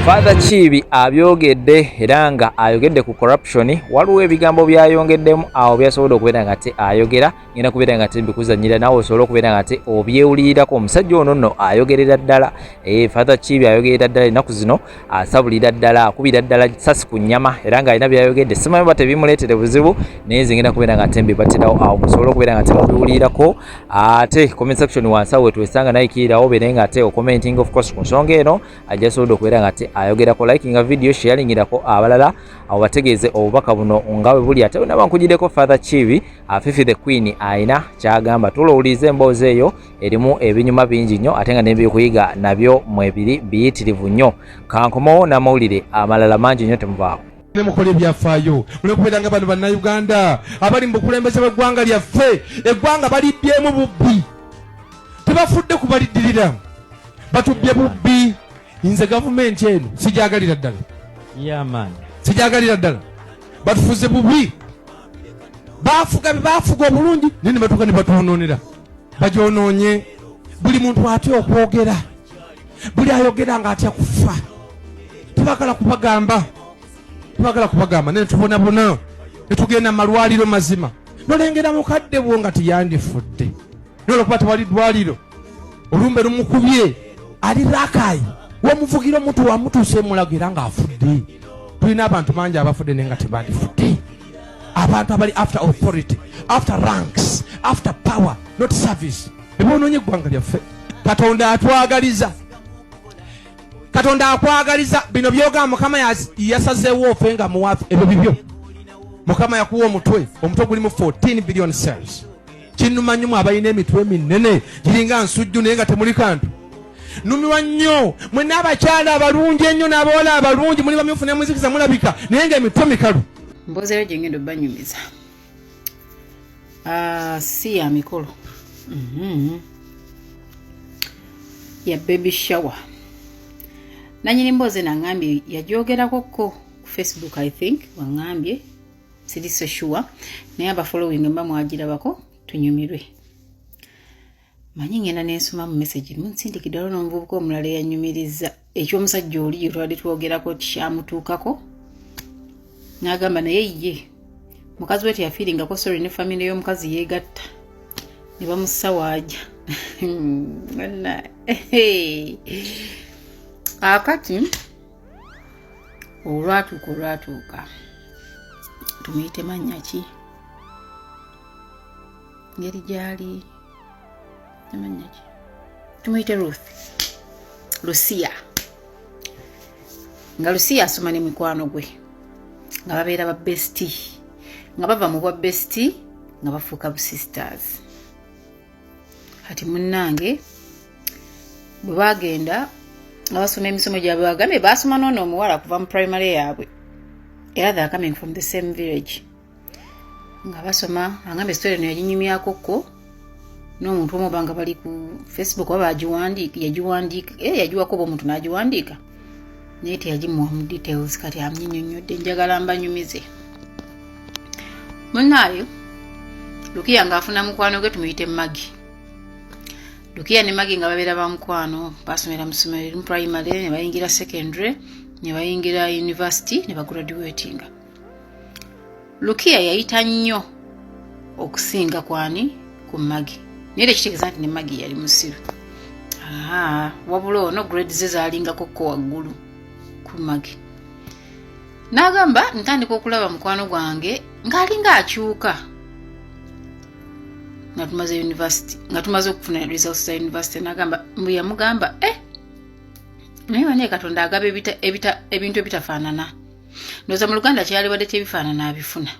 Father Chibi abyogedde era nga ayogedde ku corruption. Waliwo ebigambo byayongeddemu awo byasobola okubeera nga te ayogera ngenda kubeera nga te mbikuzanyira nawe osobola okubeera nga te obyewulirirako. Omusajja ono nno ayogerera ddala. Father Chibi ayogerera ddala ennaku zino, asabulira ddala, akubira ddala sasi ku nnyama era nga alina byayogedde. Simanyi oba tebimuleetere buzibu naye nze ngenda kubeera nga te mbibatirawo awo musobole okubeera nga te mubiwulirirako. Ate comment section wansi awo wetwesanga naye kiirawo obeere nga te commenting of course ku nsonga eno ajja asobola okubeera nga te ayogerako, likinga video, sharingirako abalala abo bategeeze obubaka buno nga bwe buli. Ate nabankugireko Father Chibi Fifi the Queen ayina kyagamba. Tulowulize emboozi eyo erimu ebinyuma bingi nnyo ate nga n'ebyokuyiga nabyo mwebiri biyitirivu nnyo. Kankomawo n'amawulire amalala mangi nnyo, temuvaawo. Nemukola ebyafaayo mulekubeera nga bano bannayuganda abali mu bukulembeze bw'eggwanga lyaffe. Eggwanga baliddyemu bubbi, tebafudde kubaliddirira, batubbye bubbi. Nze gavumenti eno sijagalira ddala, sijagalira ddala. Batufuze bubi, bafuga obulungi naye ne batuuka ne batuwonoonera, bagyonoonye. Buli muntu atya okwogera, buli ayogera nga atya kufa. Tebagala kubagamba, naye tubonabona ne tugenda mu malwaliro mazima. Nolengera mukadde bwo nga tiyandifudde, nolwokuba tewali ddwaliro, olumbe lumukubye ali Rakai, wamuvugira omuntu wamutuuse mulagira nga afudde. Tulina abantu mangi abafudde naye nga tebandifudde. Abantu abali after authority, after ranks, after power, not service. Ebonoonye eggwanga lyaffe. Katonda atwagaliza, Katonda akwagaliza. Bino byogamba Mukama yasazeewo ofe nga muwaafu, ebyo bibyo. Mukama yakuwa omutwe gulimu 14 billion cells. Kinnuma nnyo abalina emitwe minene giringa nsujju naye nga temuli kantu. Numiwa nnyo mwenna abakyala abalungi ennyo n'abawala abalungi, muli bamyufu ne muzikiza mulabika naye nga emitwe mikalu. Mbozeeyo gye ngenda obbanyumiza. Si ya mikolo. Ya baby shower. Nanyini mboze nangambye yagyogerako ku Facebook, I think wangambye, siri so sure, naye abafollowing mba mwagirabako tunyumirwe. Manyi ngenda n'ensoma mu message munsindikidde olwo n'omuvubuka omulala eyanyumiriza eky'omusajja oli twali twogerako kyamutuukako. N'agamba naye ye mukazi we teyafiiringako sorry ne family y'omukazi yeegatta ne bamussa waaja. Akati olwatuuka tumuyite mannya ki? Ngeri gyali mannya ki? Tumuyite Lucia. Nga Lucia asoma ne mikwano gwe nga babeera ba bestie, nga bava mu bwa bestie nga bafuuka bu sisters. Kati munnange bwe bagenda nga basoma emisomo gyabwe, bagambye basoma n'ono omuwala kuva mu primary yaabwe era they are coming from the same village. Nga basoma agambye story eno yaginyumyako ko n'omuntu omu banga bali ku Facebook oba yagiwandiika yagiwako oba omuntu n'agiwandiika naye teyagimuwa mu details. Kati amnyinyonnyodde, njagala mbanyumize. Munnaayo Lukia ng'afuna mukwano gwe tumuyite Magi. Lukia ne Magi nga babeera ba mukwano, basomera mu ssomero primary ne bayingira secondary ne bayingira university ne bagraduatinga. Lukia yayita nnyo okusinga kwani ku Magi, naye tekitegeeza nti ne Magi yali musiru. Wabula ono grade ze zaalingako ko waggulu ku Magi. N'agamba ntandika okulaba mukwano gwange ng'alinga akyuka nga tumaze university, nga tumaze okufuna results za university. N'agamba mbu yamugamba naye wanye Katonda agaba ebintu ebitafaanana, ndowooza mu Luganda kyali badde tebifaanana abifuna.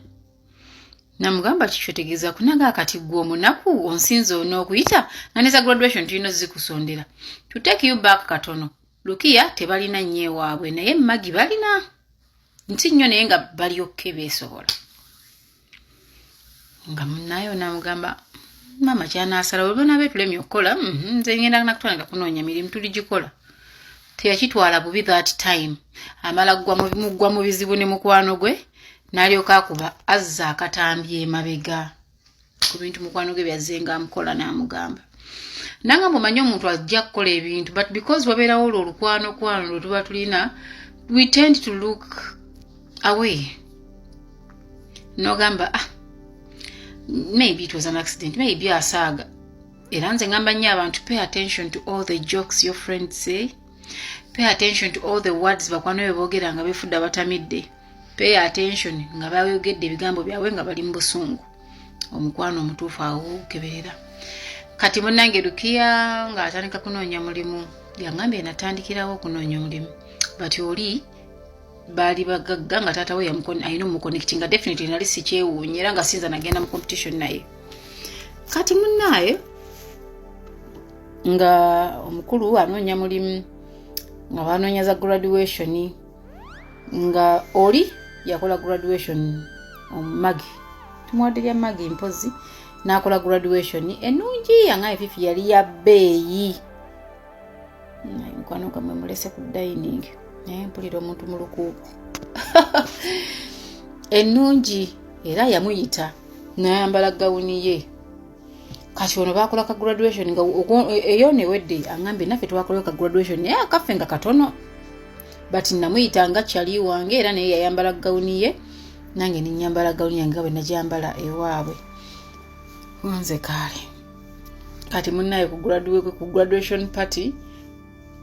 Namugamba kikyo tegeeza kunaga akati gwe omunaku onsinze n'okuyita nga neza graduation tulina zikusondera. To take you back katono, Lukia tebalina nnyo waabwe naye Magi balina nti nnyo naye nga bali okke beesobola. Nga munnayo namugamba mama kyanaasala olubona beetulemye okukola, nze ngenda nakutwalira kunoonya mirimu tuligikola. Teyakitwala bubi that time, amala gwa mu bizibu ne mukwano gwe n'alyoka akuba azza akatambye emabega ku bintu mukwano gwe byazzenga amukola n'amugamba. nanga mumanyi omuntu ajja kukola ebintu but because wabeerawo olwo olukwano lwe tuba tulina we tend to look away nogamba maybe it was an accident, maybe asaaga. Era nze ngamba nnyo abantu, pay attention to all the jokes your friends say, pay attention to all the words bakwano be boogera nga befudde batamidde, pay attention nga bayogedde ebigambo byabwe nga bali mu busungu. Omukwano omutuufu awo keberera. Kati munnange Rukia ng'atandika kunoonya mulimu, yangambye natandikirawo okunoonya omulimu, but oli bali bagagga nga taata we ayina omuconnecting nga definitely nali sikyewuunye era nga sinza nagenda mu competition naye. Kati munnaye nga omukulu anoonya mulimu nga banoonya za graduation nga oli yakola graduation Magi tumwadde Magi mpozi n'akola graduation ennungi yanga efifi yali ya bbeeyi mukwano kamwe mulese ku dining mpulira omuntu mu lukuuku ennungi era yamuyita n'ayambala gawuni ye. Kati ono bakola ka graduation nga eyo newedde angambe naffe twakola ka graduation akaffe nga katono but namuyita nga kyali wange era naye yayambala gawuni ye nange ninyambala gawuni yange bwe najambala ewaabwe nze kale. Kati munnaye ku graduation party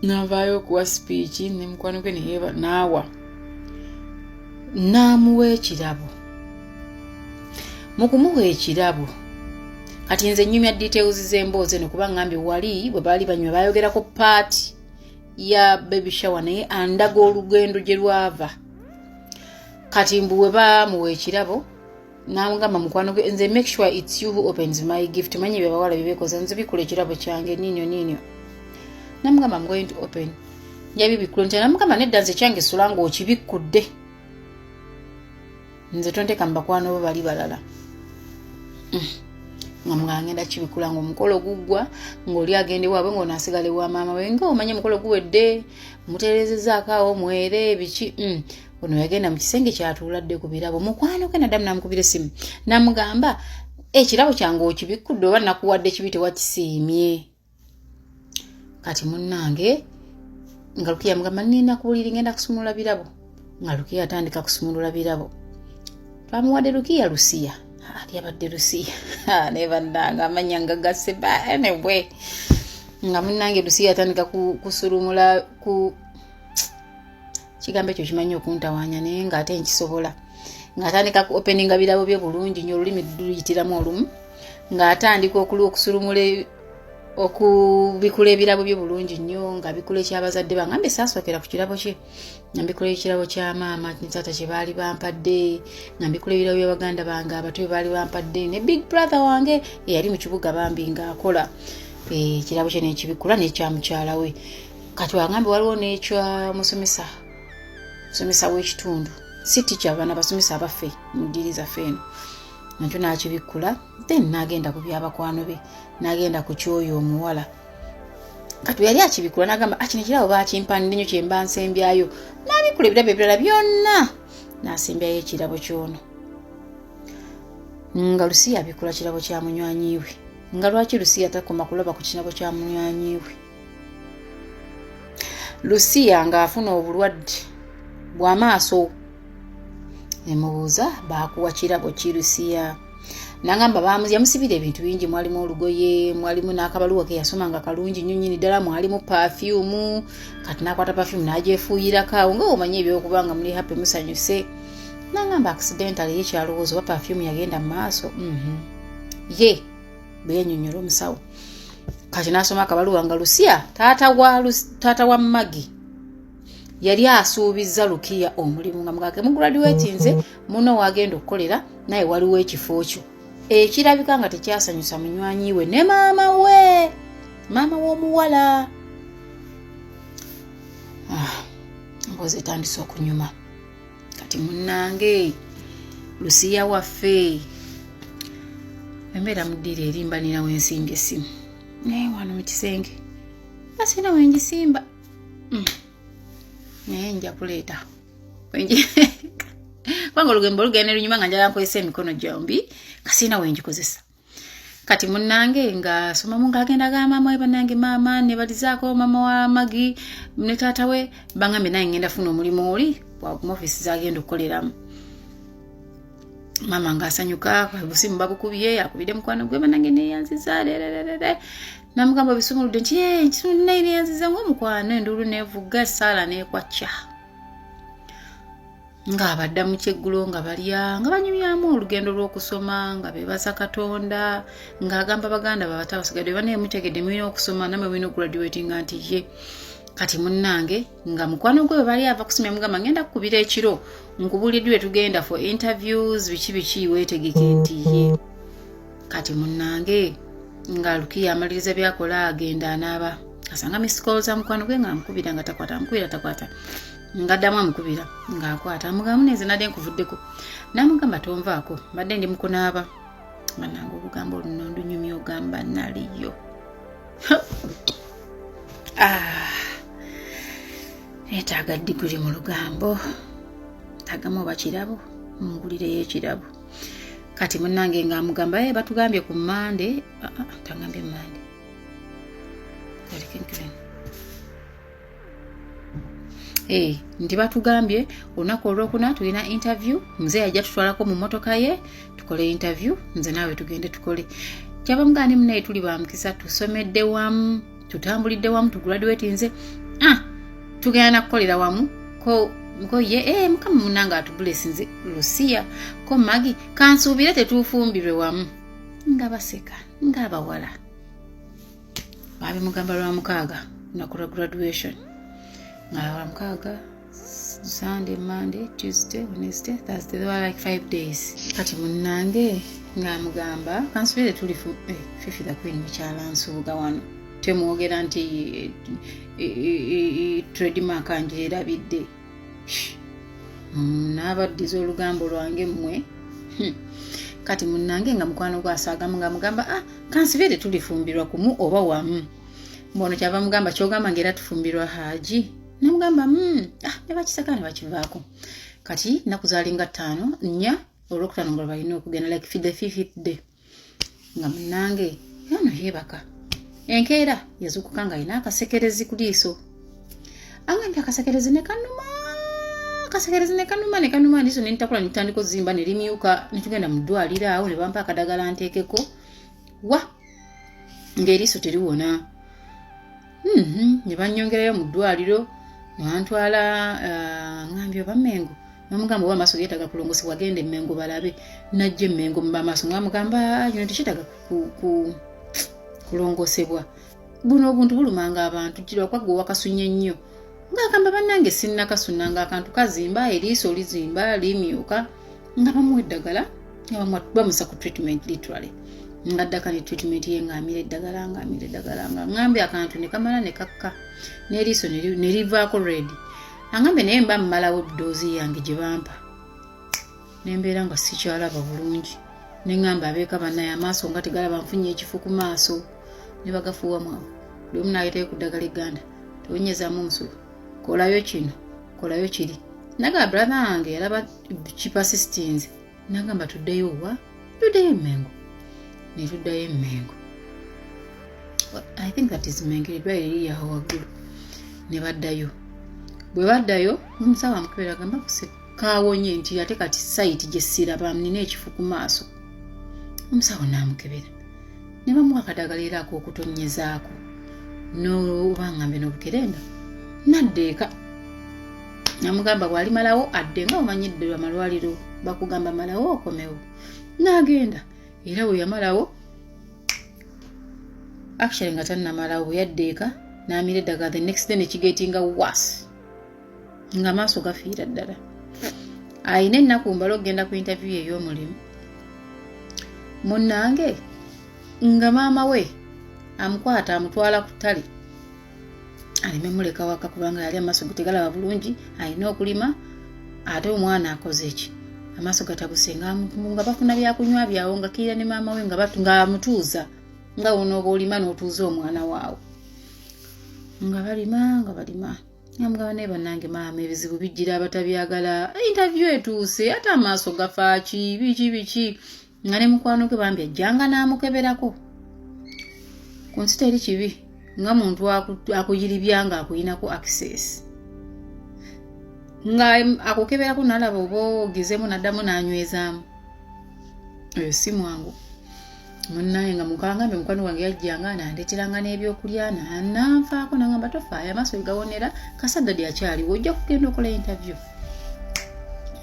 navaayo kuwa speech ne mukwano gwe neyeba naawa n'amuwa ekirabo. Mu kumuwa ekirabo kati nze nnyumya details z'emboozi eno kuba ngambi wali bwe baali banywa bayogerako party ya baby shower naye andaga olugendo gye lwava. Kati mbu bwe bamuwa ekirabo n'amugamba mukwano gwe nze make sure it's you who opens my gift, manyi bye bawala bibekoza nze bikula ekirabo kyange niinyo. Namugamba I'm going to open. Njabi bikulu nti namugamba nedda nze kyange sulanga okibikkudde. Nze tonteka mbakwano bo bali balala. Nga ngenda kibikula ng'omukolo guggwa ng'oli agende waabwe ng'onaasigale wa maama we ng'omanye omukolo guwedde mutereezezaako awo mwere biki. Ono yagenda mu kisenge kyatuuladde ku birabo. Mukwano gwe naddamu namukubira essimu namugamba ekirabo kyange okibikkudde oba nakuwadde kibi tewakisiimye. Kati munnange nga Rukia mugamba nina kubulira ngenda kusumulula birabo nga Rukia atandika kusumulula birabo. Twamuwadde Rukia Lucia ali abadde Lucia neva ndanga amanya nga gasse anyway nga munnange Lucia atandika kusulumula ku kigambo ekyo kimanyi okuntawaanya naye nga ate nkisobola nga atandika ku openinga birabo bye bulungi nnyo olulimi luyitiramu olumu nga atandika okusulumula okubikula ebirabo bye bulungi nnyo nga bikula ekyabazadde bangambe saasokera ku kirabo kye nga mbikula ekirabo kya maama ntaata kye baali bampadde nga mbikula ebirabo bya baganda bange abato bye baali bampadde ne big brother wange eyali mu kibuga bambi ng'akola ekirabo kye nekibikula n'ekya mukyala we. Kati wangambe waliwo n'ekya musomesa w'ekitundu si teacher bana basomesa abaffe mu ddiri zaffe eno nakyo n'akibikula then n'agenda ku byabakwano be n'agenda ku kyoyo omuwala. Kati yali akibikula n'agamba kino ekirabo bakimpande nnyo kye mba nsembyayo n'abikula ebirabo ebirala byonna n'asembyayo ekirabo kyono nga Lucia abikula kirabo kya munywanyiwe nga lwaki Lucia takoma kulaba ku kirabo kya munywanyiwe. Lucia ng'afuna obulwadde bw'amaaso nemubuuza bakuwa kirabo ki Lucia nangamba yamusibira ebintu bingi, mwalimu olugoye, mwalimu n'akabaluwa ke yasoma nga kalungi nnyo nnyini ddala, mwalimu perfume. Kati n'akwata perfume n'agyefuuyirako awo nga omanyi ebyokubanga muli happy musanyuse. Nangamba accidentally yekyalowooza oba perfume yagenda mu maaso ye bwe yennyonnyola omusawo. Kati n'asoma akabaluwa nga Lucia taata wa Magi yali asuubizza Rukia omulimu nga mugake mu graduate nze muno wagenda okukolera naye waliwo ekifo kyo ekirabika nga tekyasanyusa munywanyi we ne maama w'omuwala. Mpozi etandise okunyuma. Kati munnange Lucia waffe embeera muddira erimba nina wensimbye essimu naye wano mu kisenge basina wengisimba naye nja kuleeta kubanga olugembo lugenda lunyuma nga njala nkozesa emikono gyombi kasina wengikozesa. kati munnange nga soma munga agenda ga mama we banange mama ne balizaako mama wa Magi ne taata we bangambe naye ngenda funa omulimu oli wa mu office zagenda okukoleramu mama nga asanyuka busimu babukubye akubide mukwano gwe banange ne yanziza namugamba bisumuludde nti ekisumuludde naye ne yanziza ng'omukwano endulu nevuga sala nekwacha nga abadda mu kyeggulo nga balya nga banyumyamu olugendo lw'okusoma nga bebaza Katonda nga agamba baganda babata basigadde banaye mutegedde mulina okusoma namwe mulina graduating anti ye kati munnange nga mukwano gwe bali ava kusomya mugamba ngenda kukubira ekiro nkubuliddwe tugenda for interviews biki weetegeke nti ye kati munnange nga Lukiya amaliriza byakola agenda anaaba asanga miss calls za mukwano gwe nga amukubira nga takwata ngaddamu amukubira ng'akwata amugamu neze nadde nkuvuddeko namugamba tonvaako mbadde ndi mukunaaba banange olugambo luno ndunyumya ogamba naliyo neetaaga diguli mu lugambo tagamu oba kirabo mungulireyo ekirabo kati munnange ng'amugamba batugambye ku Mande tangambye Mande nti batugambye olunaku olwokuna tulina interview mzee ajja tutwalako mu motoka ye tukole interview nze naawe tugende tukole kyaba mugani munaye tuli bamukisa tusomedde wamu tutambulidde wamu tugraduate nze tugenda nakukolera wamu ko ye mukama munanga atubulesinze Lucia ko Magi kansuubire tetufumbirwe wamu nga baseka nga abawala babe mugamba lwa mukaaga nakula graduation Mukaaga, Sunday, Monday, Tuesday, Wednesday, Thursday. They were like 5 days. Kati munnange ng'amugamba kansubire tuli Fifi the Queen mukyala nsuuga wano temwogera nti trademark anje erabidde n'abaddiza olugambo lwange mmwe kati munnange nga mukwano gwasaagamu ng'amugamba kansubire tulifumbirwa kumu oba wamu mbono kyava mugamba kyogamba ng'era tufumbirwa Haji namugamba ne bakisaka ne bakivaako kati nakuzalinga 5 4 olwokutano nga balina okugenda like the 5th day nga munnange yano yebaka enkeera yazukuka nga alina akasekerezi ku liiso angambye akasekerezi ne kanuma ndiso ne ntakula nitandiko zimba ne limyuka ne tugenda mu ddwaliro awo ne bampa akadagala nteekeko ng'eriiso teriwona ne bannyongerayo mu ddwaliro nantwala ngambye oba Mengo namugamba oba amaaso geetaga kulongosebwa genda Mengo balabe najja Mengo mu maaso ngamugamba kino tekitaga kulongosebwa buno obuntu bulumanga abantu kirwa kwagwa wakasunye nnyo ng'agamba bannange sinnakasunanga akantu kazimba eriiso lizimba limyuka nga bamuwa eddagala nga bamusa ku treatment literally ngaddaka ne treatment ye ng'amira eddagala nga ngambye akantu ne kamala ne kakka n'eriiso ne livaako red angambye naye mba mmalawo eddoozi yange gye bampa nembeera nga sikyalaba bulungi ne ngamba abeeka bannaye amaaso nga tegalaba nfunye ekifu ku maaso ne bagafuuwa mwawe buli omu n'ayitayo ku ddagala egganda tewonyezaamu omusulu kolayo kino kolayo kiri nagamba brother wange yalaba kipasistinze nagamba tuddeyo wa tuddeyo Mengo ne tuddayo Mengo I think that is Mengo eddwaliro liri awo waggulu ne baddayo bwe baddayo omusawo amukebera agamba kaawonye nti ate kati site gye siraba nina ekifu ku maaso omusawo n'amukebera ne bamuwa akadagala era ak'okutonyezaako n'oba ngambe n'obukerenda naddeeka namugamba bw'ali malawo adde nga omanyidde amalwaliro bakugamba malawo okomewo n'agenda era bwe yamalawo actually nga tannamalawo bwe yaddeeka n'amira eddagala the next day nekigeetinga was nga maaso gafiira ddala ayina ennaku mbala okgenda ku interview ey'omulimu munnange nga maama we amukwata amutwala ku ttale aleme muleka waka kubanga yali amaaso getegalaba bulungi alina okulima ate omwana akoze ki amaaso gatabuse nga bafuna byakunywa byawo nga kiira ne maama we nga amutuuza nga onooba olima n'otuuza omwana waawo nga balima namugaba naye bannange maama ebizibu bijjira abatabyagala interview etuuse ate amaaso gafaaki biki nga ne mukwano gwe bambi ajjanga n'amukeberako ku nsi teri kibi nga muntu akuyiribya nga akuyinako access nga akukeberako nalaba oba ogezemu naddamu n'anywezaamu eyo si mwangu munnaye nga mukangambe mukwano wange yajjanga nandeeteranga n'ebyokulya nananfaako nangamba tofaayo amaaso gegawonera Kasaddadi akyaliwo ojja kugenda okola interview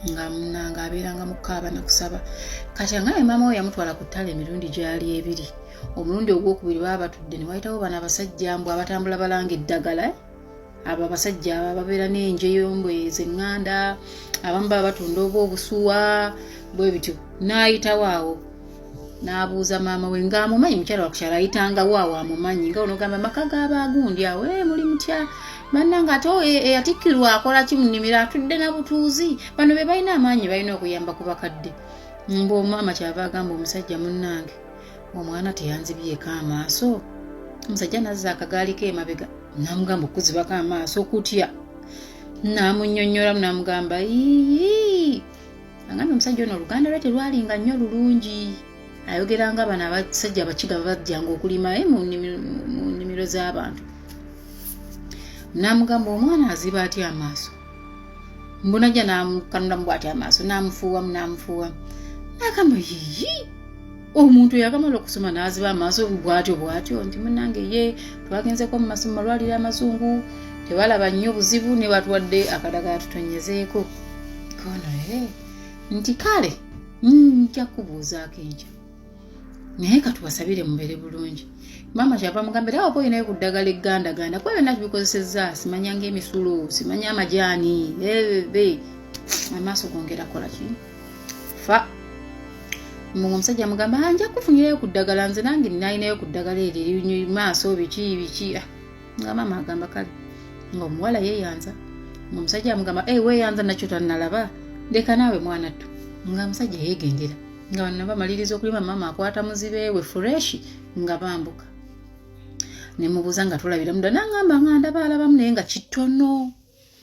nga munanga abeeranga mukaaba nakusaba kati nga maama we yamutwala ku ttale emirundi gyali ebiri omulundi ogwokubiri baba batudde ne wayitawo bano abasajja mbu abatambula balanga eddagala abo abasajja ababeera n'enjeyo mbwe z'eŋŋanda abamu baba batunda oba obusuwa bwe bityo n'ayitawo awo n'abuuza maama we ng'amumanyi mukyala wakukyala ayitangawo awo amumanyi nga onogamba maka g'abaagundi awo muli mutya bannanga ate eyatikkirwa akola ki mu nnimiro atudde na butuuzi bano be balina amaanyi balina okuyamba ku bakadde mbu omwama kyava agamba omusajja munnange omwana teyanzibyeko amaaso omusajja nazza akagaali ke emabega namugamba okuzibako amaaso kutya namunnyonnyola namugamba ii agambye omusajja ono oluganda lwe terwalinga nnyo lulungi ayogeranga bano abasajja abakiga bajjanga okulima mu nnimiro z'abantu namugamba omwana aziba atya amaaso mbunajja namukanulamu bw'ati amaaso namufuuwamu nagamba yiyi omuntu yakamala okusoma n'aziba amaaso bw'atyo nti munnange ye twagenzeko mu masomo malwaliro amazungu tebalaba nnyo buzibu ne batuwadde akadagala tutonyezeeko kono nti kale nja kubuuzaako enkya naye katubasabire mubeere bulungi maama kyava mugambira awo poyina yo ku ddagala eggandaganda kuba byonna tubikozesezza simanya ng'emisulo simanya amajaani amaaso gongera kola ki fa mbunga omusajja mugamba nja kufunirayo ku ddagala nze nange ninayinayo ku ddagala eryo eri maaso biki nga maama agamba kale ng'omuwala yeeyanza ng'omusajja amugamba weeyanza nakyo tannalaba leka naawe mwanattu nga omusajja yeegendera nga bano bamaliriza okulima maama akwata muzibe we fureshi nga bambuka nemubuuza nga tulabira muda nangamba nga ndaba alabamu naye nga kitono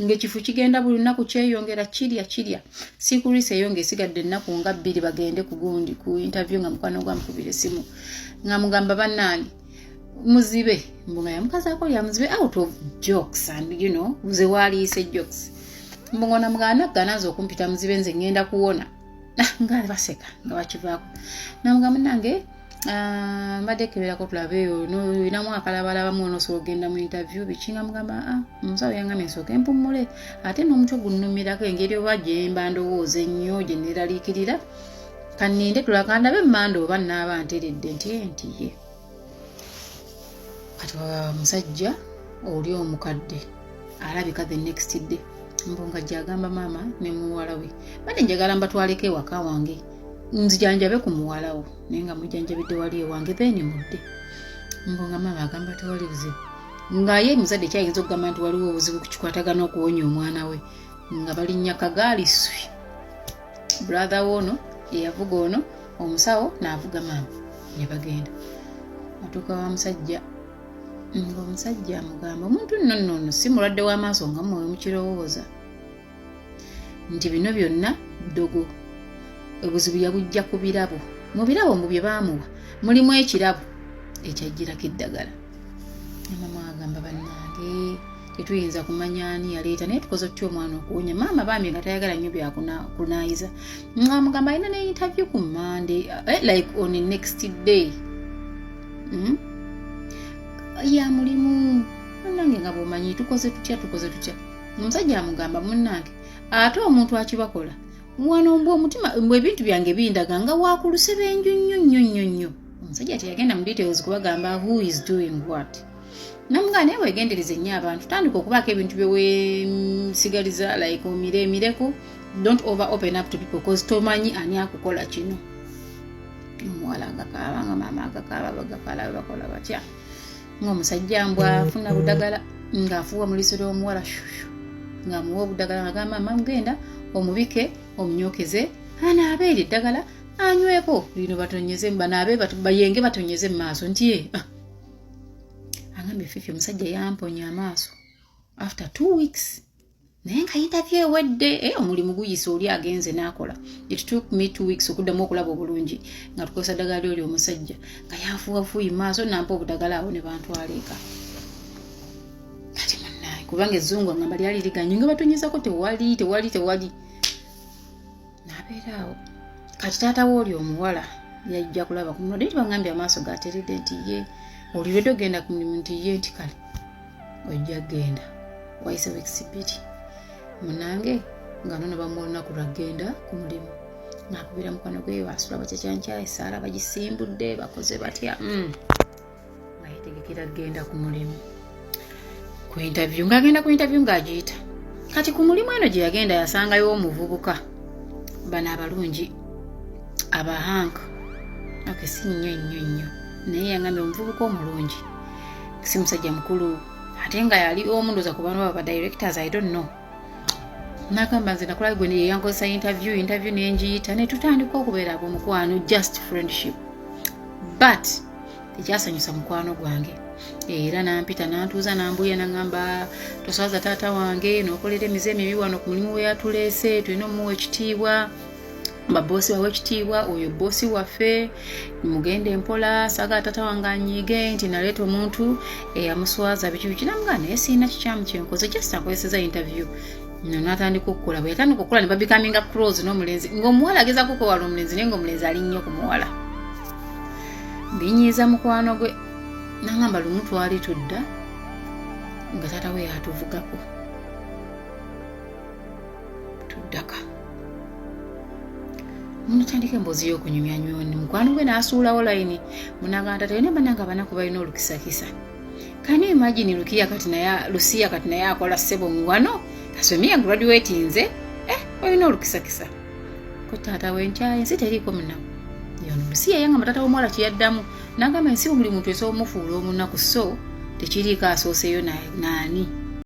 ng'ekifu kigenda buli lunaku kyeyongera kirya sikulisa eyo ng'esigadde ennaku nga 2 bagende ku gundi ku interview nga mukwano gwamukubira essimu nga mugamba bannange muzibe mbunga yamukazaako lya muzibe out of jokes and ze waliise jokes mbunga namugamba nagganaza okumpita muzibe nze ngenda kuwona nga baseka nga bakivaako namugamba nange mbadde keberako tulabeeyo inamu akalabalaba osobola ogenda mu interview biki nga mugamba omusawo yangambye nsooke mpummule ate n'omutwe gunnumirako engeri oba gye mba ndowooza ennyo gye neeraliikirira kanninde tulakandabe mmanda oba naaba nteredde nti ye kati omusajja oli omukadde alabika the next day mbunga gyagamba maama ne muwala we bade njagala mbatwaleko ewaka wange nzijanjabe ku muwala wo naye nga mujjanjabidde wali ewange then mudde mbunga maama agamba tewali buzibu nga ye muzadde kyayinza okugamba nti waliwo obuzibu kukikwatagana okuwonya omwana we nga balinnya kagaali swi brother wono eyavuga ono omusawo n'avuga maama ne bagenda atuuka wa musajja ng'omusajja amugamba omuntu nno si mulwadde w'amaaso nga mwe mukirowooza nti bino byonna ddogo obuzibu yabujja ku birabo mu birabo mu bye baamuwa mulimu ekirabo ekyajjirako eddagala maama agamba bannange tetuyinza kumanya ani yaleeta naye tukoze tutya omwana okuwonya maama baami nga tayagala nnyo byakunaayiza nga mugamba alina ne interview ku Monday like on the next day ya mulimu nange nga bwomanyi tukoze tutya omusajja amugamba munnange ate omuntu akibakola wano mbwe omutima mbwe ebintu byange bindaga nga wakuluse benju nnyo omusajja teyagenda mu details kubagamba who is doing what namugamba naye weegendereze nnyo abantu tandika okubaako ebintu byeweesigaliza like omiremireko don't over open up to people cause tomanyi ani akukola kino omuwala agakaaba nga maama agakaaba bagakaala bakola batya ng'omusajja mbw afuna budagala ng'afuuwa mu liiso ly'omuwala shushu ng'amuwa obudagala ng'agamba maama mugenda omubike omunyokeze anaabeera eddagala anyweko lino batonyeze banaabe bayenge batonyeze mu maaso nti ye agambye fifi omusajja yamponya amaaso after 2 weeks naye nga interview ewedde omulimu guyise oli agenze n'akola. It took me 2 weeks okuddamu okulaba obulungi nga tukozesa ddagala oli omusajja nga yafuuwafuuyi maaso nampa obudagala awo ne bantwala eka. Kati munnaye kubanga ezzungu ngamba lyali liganye nga batunyizako tewali n'abeera awo. Kati taata we oli omuwala yajja kulaba ku muno bangambye amaaso gateredde nti ye oliredde ogenda ku mulimu nti ye nti kale ojja genda wayise weeks 2 munange nga nono bamuolunaku lwagenda ku mulimu nakubira mukwano gwe wasula bakyankya esaala bagisimbudde bakoze batya nga yetegekera genda ku mulimu ku interview ng'agenda ku interview ng'agiyita. Kati ku mulimu eno gye yagenda yasangayo omuvubuka bano abalungi abahanka si nnyo naye yangambye omuvubuka omulungi si musajja mukulu ate nga yali omundoza ku bantu baba directors I don't know. Nakamba nze nakola gwe ne yankozesa interview nenjiyita ne tutandika okubeera ab'omukwano just friendship but tekyasanyusa mukwano gwange era nampita nantuuza nambuya nangamba toswaza taata wange n'okolera emize emibi wano ku mulimu we yatuleese tulina omuwa ekitiibwa babosi wawe ekitiibwa oyo bosi waffe mugende mpola saga taata wange anyiige nti naleeta omuntu eyamuswaza biki namugamba naye siina kikyamu kyenkoze just akozeseza interview n'atandika okukola bwe yatandika okukola ne babikaminga close n'omulenzi ng'omuwala agezaako okwewala omulenzi naye ng'omulenzi ali nnyo ku muwala. Mbinyiiza mukwano gwe nangamba lumu twali tudda nga taata we yatuvugako tuddaka munatandika emboozi y'okunyumyanyoni mukwano gwe n'asuulawo layini munagamba taata yona bananga abanaku balina olukisakisa. Can you imagine Lucia kati naye akola ssebo muwano asomye graduate nze olina olukisakisa ko taata we nkyaye nsi teriiko munaku yono Lucia yangamba taata w'omuwala kyeyaddamu nagamba ensi buli muntu esobola omufuula omunaku so tekiriiko asooseeyo naani